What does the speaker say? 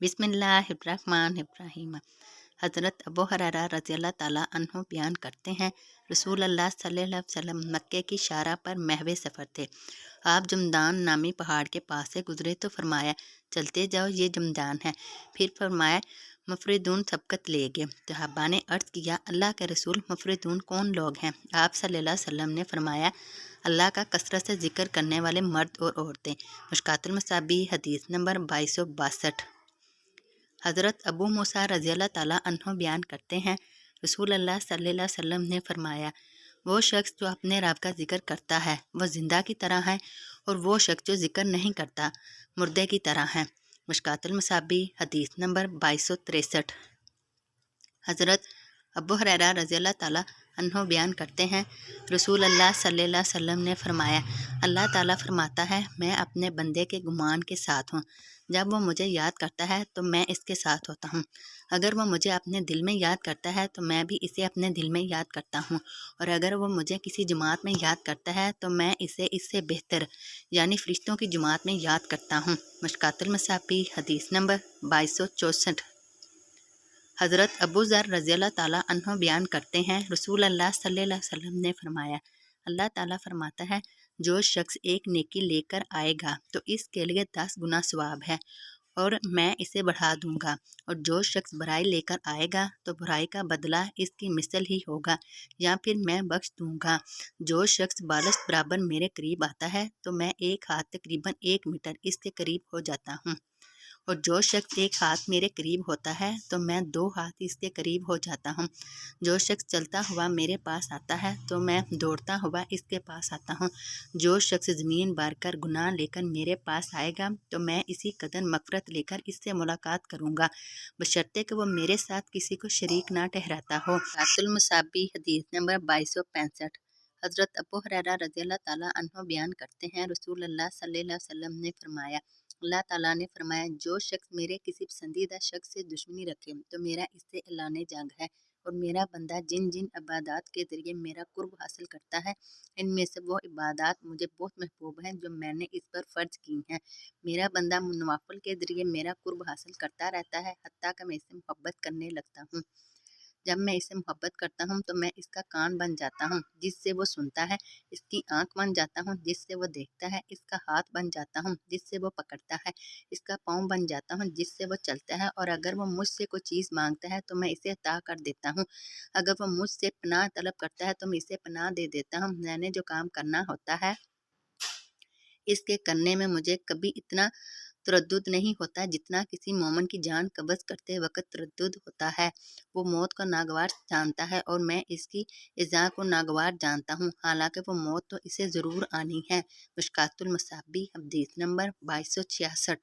बिस्मिल्लाहिर्रहमानिर्रहीम। हज़रत अबू हुरैरा रज़ियल्लाहु ताला अन्हु बयान करते हैं, रसूल अल्लाह सल्लल्लाहु अलैहि वसल्लम मक्के की शारा पर महवे सफ़र थे। आप जमदान नामी पहाड़ के पास से गुजरे तो फरमाया, चलते जाओ, ये जमदान है। फिर फरमाया, मुफरिदून सबकत ले गए। सहाबा ने अर्ज़ किया, अल्लाह के रसूल, मुफरिदून कौन लोग हैं? आप सल्लल्लाहु अलैहि वसल्लम ने फरमाया, अल्लाह का कसरत से जिक्र करने वाले मर्द और औरतें। मुश्कातुल मसाबी हदीस नंबर 2262। हज़रत अबू मूसा रज़ियल्लाहु ताला अन्हु बयान करते हैं, रसूल अल्लाह सल्लल्लाहु अलैहि वसल्लम ने फरमाया, वो शख्स जो अपने रब का जिक्र करता है वह ज़िंदा की तरह है, और वो शख्स जो जिक्र नहीं करता मुर्दे की तरह है। मुश्कातुल मसाबी हदीस नंबर 2263। हज़रत अबू हुरैरा रज़ियल्लाहु ताला अन्हु बयान करते हैं, रसूल अल्लाह सल्लल्लाहु अलैहि वसल्लम ने फरमाया, अल्लाह ताला फरमाता है, मैं अपने बंदे के गुमान के साथ हूँ। जब वो मुझे याद करता है तो मैं इसके साथ होता हूँ। अगर वो मुझे अपने दिल में याद करता है तो मैं भी इसे अपने दिल में याद करता हूँ, और अगर वो मुझे किसी जमात में याद करता है तो मैं इसे इससे बेहतर यानी फ़रिश्तों की जमात में याद करता हूँ। मुश्कातुल मसाबी हदीस नंबर 2264। हज़रत अबू ज़र रज़ियल्लाहु ताला अन्हु बयान करते हैं, रसूल अल्लाह सल्लल्लाहु अलैहि वसल्लम ने फरमाया, अल्लाह ताला फरमाता है, जो शख्स एक नेकी लेकर आएगा तो इसके लिए 10 गुना सवाब है और मैं इसे बढ़ा दूंगा, और जो शख्स बुराई लेकर आएगा तो बुराई का बदला इसकी मिसल ही होगा, या फिर मैं बख्श दूंगा। जो शख्स बालस बराबर मेरे करीब आता है तो मैं एक हाथ तकरीबन 1 मीटर इसके करीब हो जाता हूँ, और जो शख्स एक हाथ मेरे करीब होता है तो मैं 2 हाथ इसके करीब हो जाता हूँ। जो शख्स चलता हुआ मेरे पास आता है तो मैं दौड़ता हुआ इसके पास आता हूँ। जो शख्स ज़मीन भर कर गुनाह लेकर मेरे पास आएगा तो मैं इसी कदर मग़फ़िरत लेकर इससे मुलाकात करूँगा, बशर्ते कि वो मेरे साथ किसी को शरीक ना ठहराता हो। रातुल मुसाबी हदीस नंबर 2265। हज़रत अबू हुरैरा रज़ियल्लाहु ताला अन्हु बयान करते हैं, रसूल अल्लाह सल्लल्लाहु अलैहि वसल्लम ने फरमाया, अल्लाह ताला ने फरमाया, जो शख्स मेरे किसी पसंदीदा शख्स से दुश्मनी रखे तो मेरा इससे ऐलान जंग है, और मेरा बंदा जिन जिन इबादत के ज़रिए मेरा कुर्ब हासिल करता है, इनमें से वो इबादत मुझे बहुत महबूब हैं जो मैंने इस पर फ़र्ज की हैं। मेरा बंदा नवाफिल के ज़रिए मेरा कुर्ब हासिल करता रहता है, हत्ता कि मैं इससे मोहब्बत करने लगता हूँ। जब मैं इससे मोहब्बत करता हूँ तो मैं इसका कान बन जाता हूँ जिससे वो सुनता है, इसकी आँख बन जाता हूँ जिससे वो देखता है, इसका हाथ बन जाता हूँ जिससे वो पकड़ता है, इसका पाँव बन जाता हूँ जिससे वो चलता है, और अगर वो मुझसे कोई चीज़ मांगता है तो मैं इसे अता कर देता हूँ। अगर वो मुझसे पनाह तलब करता है तो मैं इसे पनाह दे देता हूँ। मैंने जो काम करना होता है इसके करने में मुझे कभी इतना तरद्दुद नहीं होता जितना किसी मोमिन की जान कब्ज़ करते वक़्त तरद्दुद होता है। वो मौत को नागवार जानता है और मैं इसकी इज़ा को नागवार जानता हूँ, हालांकि वो मौत तो इसे ज़रूर आनी है। मुश्कातुल मसाबी हदीस नंबर 2266।